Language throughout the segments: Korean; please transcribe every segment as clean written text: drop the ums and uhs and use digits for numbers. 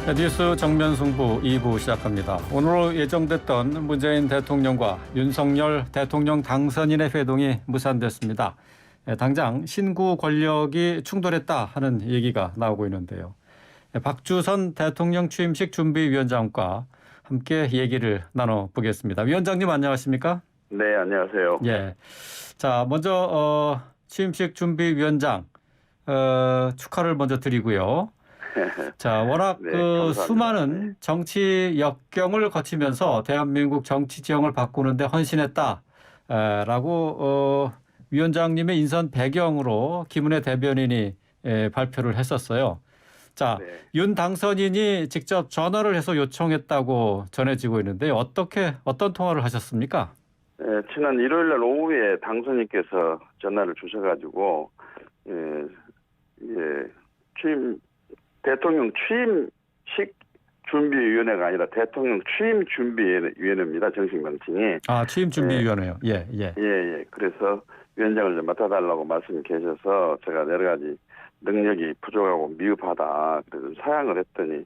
뉴스 정면 승부 2부 시작합니다. 오늘 예정됐던 문재인 대통령과 윤석열 대통령 당선인의 회동이 무산됐습니다. 당장 신구 권력이 충돌했다 하는 얘기가 나오고 있는데요. 박주선 대통령 취임식 준비위원장과 함께 얘기를 나눠보겠습니다. 위원장님 안녕하십니까? 네, 안녕하세요. 예. 자, 먼저 취임식 준비위원장 축하를 먼저 드리고요. 자, 워낙 네, 그 감사합니다. 수많은 정치 역경을 거치면서 대한민국 정치 지형을 바꾸는데 헌신했다라고 위원장님의 인선 배경으로 김은혜 대변인이 발표를 했었어요. 자, 네. 윤 당선인이 직접 전화를 해서 요청했다고 전해지고 있는데 어떤 통화를 하셨습니까? 네, 지난 일요일 날 오후에 당선인께서 전화를 주셔가지고 대통령 취임식 준비위원회가 아니라 대통령 취임 준비위원회입니다. 정식 명칭이. 아, 취임준비위원회요. 예. 예. 그래서 위원장을 좀 맡아달라고 말씀이 계셔서 제가 여러 가지 능력이 부족하고 미흡하다. 그래서 사양을 했더니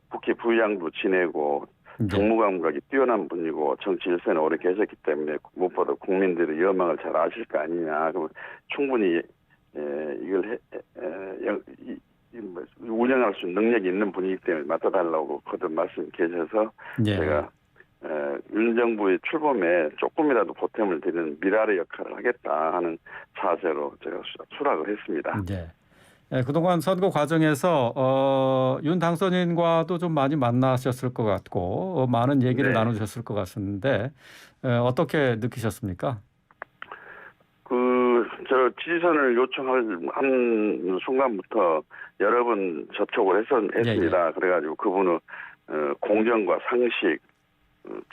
국회 부의장도 지내고 정무 감각이 뛰어난 분이고 정치 일선에 오래 계셨기 때문에 무엇보다 국민들의 여망을 잘 아실 거 아니냐. 그러면 충분히 이걸 운영할 수 있는 능력이 있는 분이기 때문에 맡아달라고 거듭 말씀 계셔서 제가 윤 정부의 출범에 조금이라도 보탬을 드리는 미랄의 역할을 하겠다 하는 자세로 제가 수락을 했습니다. 그동안 선거 과정에서 윤 당선인과도 좀 많이 만나셨을 것 같고 많은 얘기를 나누셨을 것 같은데 어떻게 느끼셨습니까? 저 지지선을 요청한 순간부터 여러 번 접촉을 했습니다. 그래가지고 그분은 공정과 상식,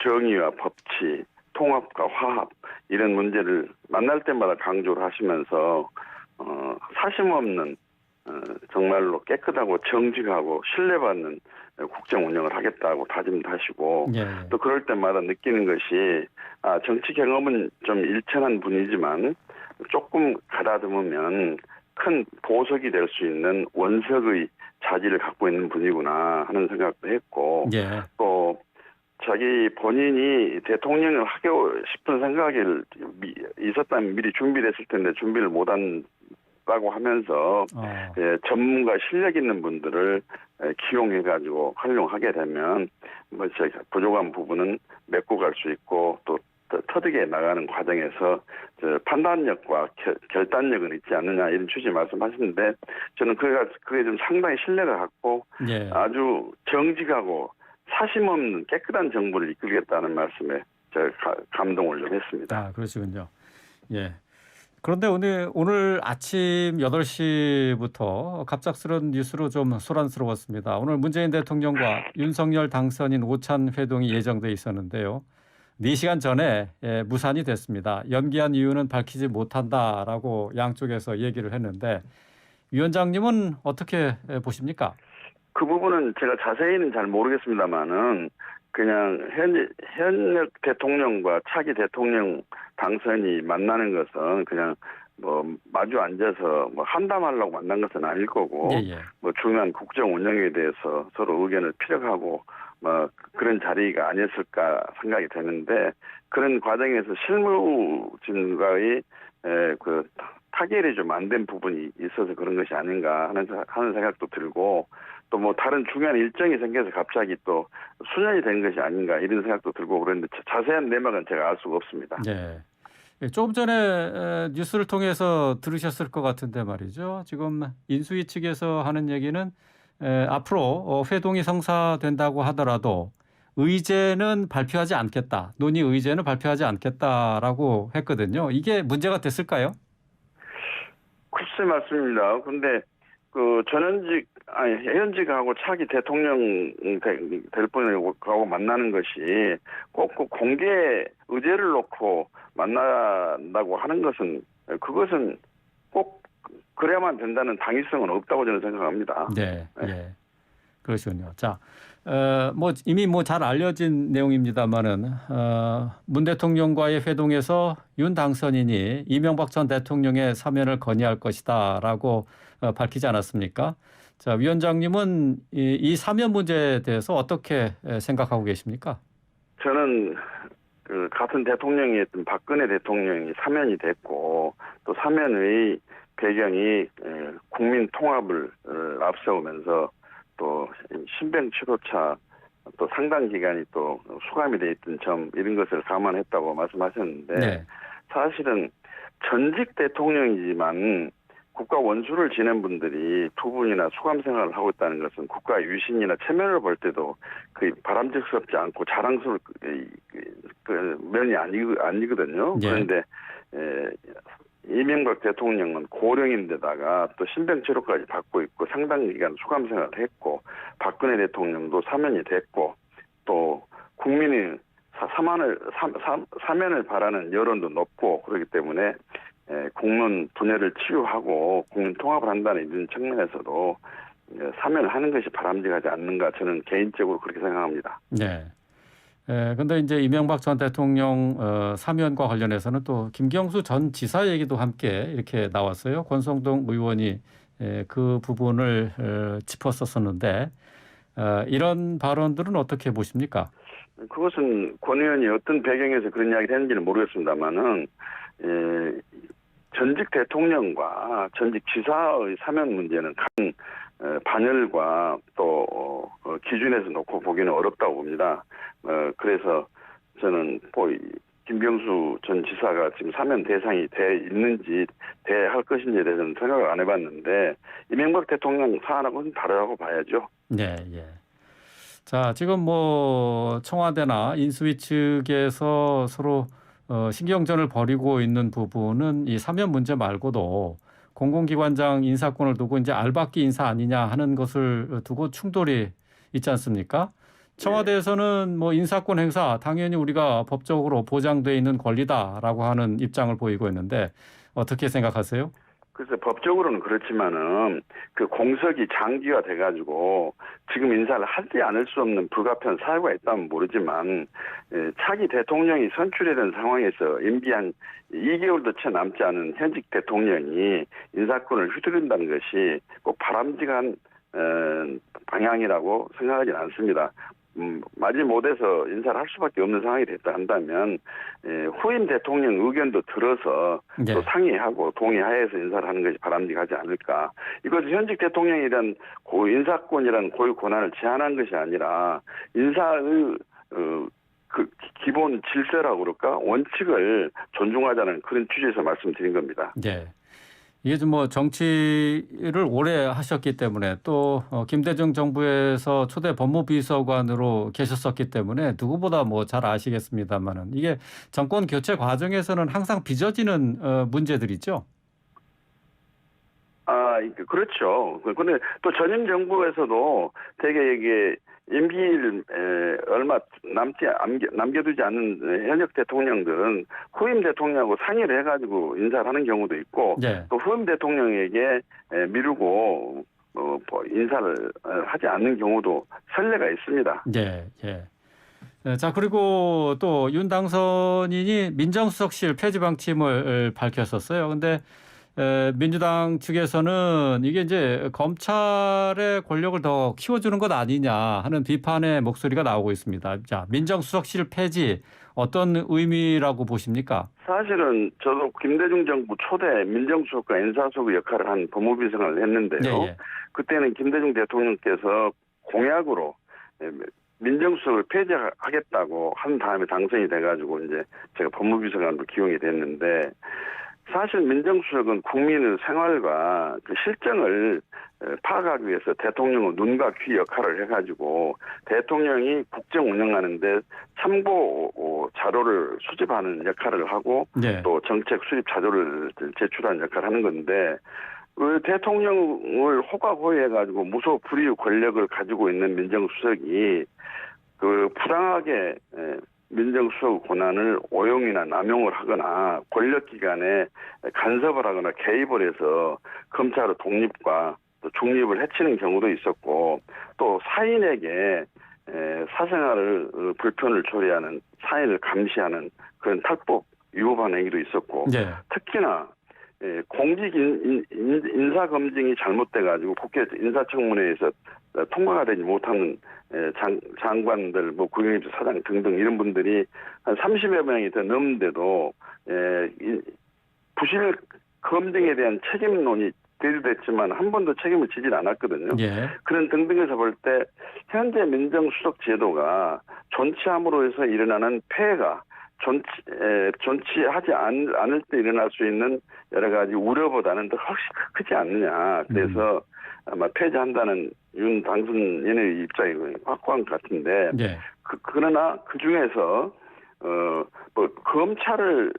정의와 법치, 통합과 화합 이런 문제를 만날 때마다 강조를 하시면서 사심 없는 정말로 깨끗하고 정직하고 신뢰받는 국정 운영을 하겠다고 다짐도 하시고 또 그럴 때마다 느끼는 것이 정치 경험은 좀 일천한 분이지만 조금 가다듬으면 큰 보석이 될 수 있는 원석의 자질을 갖고 있는 분이구나 하는 생각도 했고 또 자기 본인이 대통령을 하고 싶은 생각이 있었다면 미리 준비를 했을 텐데 준비를 못한다고 하면서 전문가 실력 있는 분들을 기용해가지고 활용하게 되면 부족한 부분은 메꿔갈 수 있고 또 터득해 나가는 과정에서 판단력과 결단력은 있지 않느냐 이런 취지 말씀하시는데 저는 그게 좀 상당히 신뢰가 갔고 아주 정직하고 사심 없는 깨끗한 정부를 이끌겠다는 말씀에 제가 감동을 좀 했습니다. 그러시군요. 그런데 오늘 아침 8시부터 갑작스러운 뉴스로 좀 소란스러웠습니다. 오늘 문재인 대통령과 윤석열 당선인 오찬 회동이 예정돼 있었는데요. 4시간 전에 무산이 됐습니다. 연기한 이유는 밝히지 못한다라고 양쪽에서 얘기를 했는데 위원장님은 어떻게 보십니까? 그 부분은 제가 자세히는 잘 모르겠습니다만은 그냥 현역 대통령과 차기 대통령 당선이 만나는 것은 그냥 마주 앉아서 한담하려고 만난 것은 아닐 거고 중요한 국정 운영에 대해서 서로 의견을 피력하고 그런 자리가 아니었을까 생각이 되는데 그런 과정에서 실무진과의 타결이 좀 안 된 부분이 있어서 그런 것이 아닌가 하는 생각도 들고 또 다른 중요한 일정이 생겨서 갑자기 또 수년이 된 것이 아닌가 이런 생각도 들고 그런데 자세한 내막은 제가 알 수가 없습니다. 조금 전에 뉴스를 통해서 들으셨을 것 같은데 말이죠. 지금 인수위 측에서 하는 얘기는 앞으로 회동이 성사된다고 하더라도 의제는 발표하지 않겠다. 논의 의제는 발표하지 않겠다라고 했거든요. 이게 문제가 됐을까요? 글쎄 말씀입니다. 그런데 현직하고 차기 대통령 될 분하고 만나는 것이 꼭 공개 의제를 놓고 만난다고 하는 것은 그것은 꼭 그래야만 된다는 당위성은 없다고 저는 생각합니다. 그러시군요. 자, 이미 잘 알려진 내용입니다만은 문 대통령과의 회동에서 윤 당선인이 이명박 전 대통령의 사면을 건의할 것이다라고 밝히지 않았습니까? 자, 위원장님은 이 사면 문제에 대해서 어떻게 생각하고 계십니까? 저는 그 같은 대통령이었던 박근혜 대통령이 사면이 됐고 또 사면의 배경이 국민 통합을 앞세우면서 또 신병 치료차 또 상당 기간이 또 수감이 돼 있던 점 이런 것을 감안했다고 말씀하셨는데 네. 사실은 전직 대통령이지만 국가 원수를 지낸 분들이 두 분이나 수감 생활을 하고 있다는 것은 국가 유신이나 체면을 볼 때도 거의 바람직스럽지 않고 자랑스러울 그 면이 아니거든요. 예. 그런데 이명박 대통령은 고령인데다가 또 신병치료까지 받고 있고 상당 기간 수감 생활을 했고 박근혜 대통령도 사면이 됐고 또 국민이 사면을 바라는 여론도 높고 그렇기 때문에 국론 분열을 치유하고 국민 통합을 한다는 이런 측면에서도 사면을 하는 것이 바람직하지 않는가 저는 개인적으로 그렇게 생각합니다. 네. 근데 이제 이명박 전 대통령 사면과 관련해서는 또 김경수 전 지사 얘기도 함께 이렇게 나왔어요. 권성동 의원이 그 부분을 짚었었는데 이런 발언들은 어떻게 보십니까? 그것은 권 의원이 어떤 배경에서 그런 이야기를 했는지는 모르겠습니다만은 전직 대통령과 전직 지사의 사면 문제는 간 반열과 또 기준에서 놓고 보기는 어렵다고 봅니다. 그래서 저는 김병수 전 지사가 지금 사면 대상이 돼 있는지 돼할 것인지에 대해서는 생각을 안 해봤는데 이명박 대통령 사안하고는 다르다고 봐야죠. 네, 예. 자, 지금 뭐 청와대나 인수위 측에서 서로 신경전을 벌이고 있는 부분은 이 사면 문제 말고도 공공기관장 인사권을 두고 이제 알박기 인사 아니냐 하는 것을 두고 충돌이 있지 않습니까? 청와대에서는 뭐 인사권 행사 당연히 우리가 법적으로 보장돼 있는 권리다라고 하는 입장을 보이고 있는데 어떻게 생각하세요? 그래서 법적으로는 그렇지만은 그 공석이 장기화 돼가지고 지금 인사를 하지 않을 수 없는 불가피한 사유가 있다면 모르지만 차기 대통령이 선출이 된 상황에서 임기 한 2개월도 채 남지 않은 현직 대통령이 인사권을 휘두른다는 것이 꼭 바람직한 방향이라고 생각하지는 않습니다. 마지못해서 인사를 할 수밖에 없는 상황이 됐다 한다면 후임 대통령 의견도 들어서 네. 또 상의하고 동의하에서 인사를 하는 것이 바람직하지 않을까. 이것은 현직 대통령이란 인사권이란 고유 권한을 제한한 것이 아니라 인사의 그 기본 질서라고 그럴까 원칙을 존중하자는 그런 취지에서 말씀드린 겁니다. 네. 이게 좀 뭐 정치를 오래 하셨기 때문에 또 김대중 정부에서 초대 법무비서관으로 계셨었기 때문에 누구보다 뭐 잘 아시겠습니다만은 이게 정권 교체 과정에서는 항상 빚어지는 문제들이죠. 그렇죠. 그런데 또 전임 정부에서도 되게 이게 임기를 얼마 남겨두지 않은 현역 대통령들은 후임 대통령하고 상의를 해가지고 인사를 하는 경우도 있고 네. 또 후임 대통령에게 미루고 인사를 하지 않는 경우도 선례가 있습니다. 네, 예. 자, 그리고 또 윤 당선인이 민정수석실 폐지 방침을 밝혔었어요. 근데 민주당 측에서는 이게 이제 검찰의 권력을 더 키워주는 것 아니냐 하는 비판의 목소리가 나오고 있습니다. 자, 민정수석실 폐지 어떤 의미라고 보십니까? 사실은 저도 김대중 정부 초대 민정수석과 인사수석 역할을 한 법무비서관을 했는데요. 예. 그때는 김대중 대통령께서 공약으로 민정수석을 폐지하겠다고 한 다음에 당선이 돼가지고 이제 제가 법무비서관으로 기용이 됐는데 사실 민정수석은 국민의 생활과 그 실정을 파악하기 위해서 대통령의 눈과 귀 역할을 해가지고 대통령이 국정 운영하는데 참고 자료를 수집하는 역할을 하고 네. 또 정책 수립 자료를 제출하는 역할을 하는 건데 대통령을 호가호위해가지고 무소불위 권력을 가지고 있는 민정수석이 그 부당하게 민정수석 권한을 오용이나 남용을 하거나 권력기관에 간섭을 하거나 개입을 해서 검찰의 독립과 또 중립을 해치는 경우도 있었고 또 사인에게 사생활을 불편을 초래하는 사인을 감시하는 그런 탈법 위법한 행위도 있었고 네. 특히나 공직 인사 검증이 잘못돼 가지고 국회 인사청문회에서 통과가 되지 못하는 장관들, 뭐 국영입 사장 등등 이런 분들이 한 30여 명이 더 넘는데도 부실 검증에 대한 책임론이 대두됐지만 한 번도 책임을 지질 않았거든요. 예. 그런 등등에서 볼 때 현재 민정수석 제도가 존치함으로 해서 일어나는 폐해가 존치하지 않을 때 일어날 수 있는 여러 가지 우려보다는 더 훨씬 크지 않느냐. 그래서 아마 폐지한다는 윤 당선인의 입장이 확고한 것 같은데 예. 그러나 그 중에서 뭐 검찰을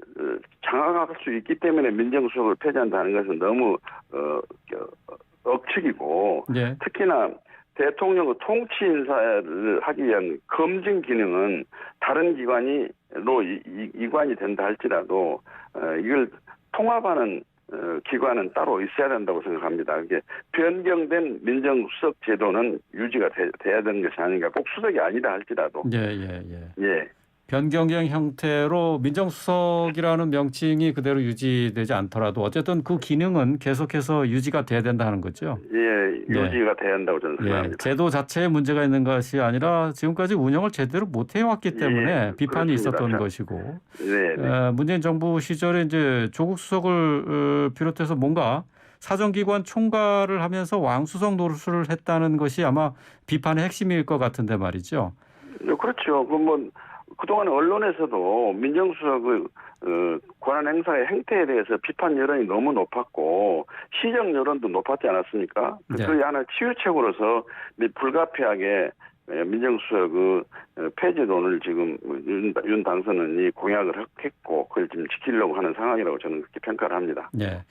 장악할 수 있기 때문에 민정수석을 폐지한다는 것은 너무 억측이고 예. 특히나 대통령의 통치 인사를 하기 위한 검증 기능은 다른 기관으로 이관이 된다 할지라도 이걸 통합하는 기관은 따로 있어야 된다고 생각합니다. 이게 변경된 민정수석 제도는 유지가 돼야 되는 것이 아닌가. 꼭 수석이 아니다 할지라도. 예. 변경형 형태로 민정수석이라는 명칭이 그대로 유지되지 않더라도 어쨌든 그 기능은 계속해서 유지가 돼야 된다는 거죠. 예, 유지가 돼야 한다고 저는 생각합니다. 제도 자체에 문제가 있는 것이 아니라 지금까지 운영을 제대로 못 해왔기 때문에 비판이 그렇습니다. 있었던 것이고. 네. 문재인 정부 시절에 이제 조국 수석을 비롯해서 뭔가 사정기관 총괄을 하면서 왕수석 노릇을 했다는 것이 아마 비판의 핵심일 것 같은데 말이죠. 그렇죠. 그동안 언론에서도 민정수석의 권한 행사의 행태에 대해서 비판 여론이 너무 높았고 시정 여론도 높았지 않았습니까? 네. 그 하나 치유책으로서 불가피하게 민정수석의 폐지론을 지금 윤 당선인이 공약을 했고 그걸 지금 지키려고 하는 상황이라고 저는 그렇게 평가를 합니다. 네.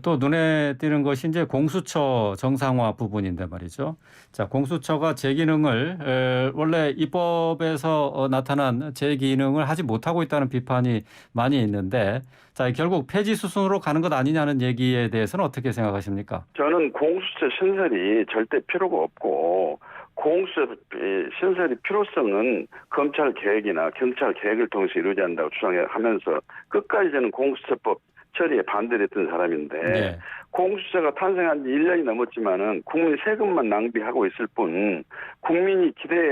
또 눈에 띄는 것이 이제 공수처 정상화 부분인데 말이죠. 자, 공수처가 제 기능을 원래 입법에서 나타난 제 기능을 하지 못하고 있다는 비판이 많이 있는데 자, 결국 폐지 수순으로 가는 것 아니냐는 얘기에 대해서는 어떻게 생각하십니까? 저는 공수처 신설이 절대 필요가 없고 공수처 신설의 필요성은 검찰 개혁이나 경찰 개혁을 통해서 이루어져야 한다고 주장하면서 끝까지 저는 공수처법 처리에 반대를 했던 사람인데 네. 공수처가 탄생한 지 1년이 넘었지만은 국민 세금만 낭비하고 있을 뿐 국민이 기대에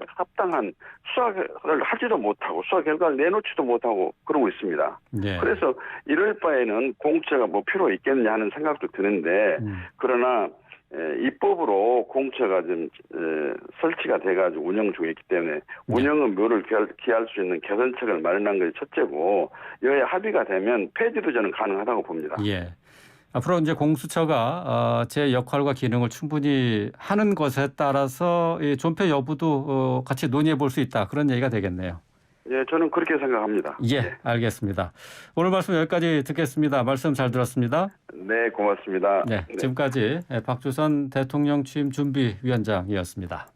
합당한 수사를 하지도 못하고 수사 결과를 내놓지도 못하고 그러고 있습니다. 네. 그래서 이럴 바에는 공수처가 뭐 필요 있겠냐 하는 생각도 드는데 그러나 입법으로 공처가 좀 설치가 돼가지고 운영 중이기 때문에 운영의 묘를 기할 수 있는 개선책을 마련한 것이 첫째고 여야 합의가 되면 폐지도 저는 가능하다고 봅니다. 예. 앞으로 이제 공수처가 제 역할과 기능을 충분히 하는 것에 따라서 이 존폐 여부도 같이 논의해 볼 수 있다. 그런 얘기가 되겠네요. 예, 저는 그렇게 생각합니다. 예, 알겠습니다. 오늘 말씀 여기까지 듣겠습니다. 말씀 잘 들었습니다. 네, 고맙습니다. 네, 지금까지 박주선 대통령 취임 준비위원장이었습니다.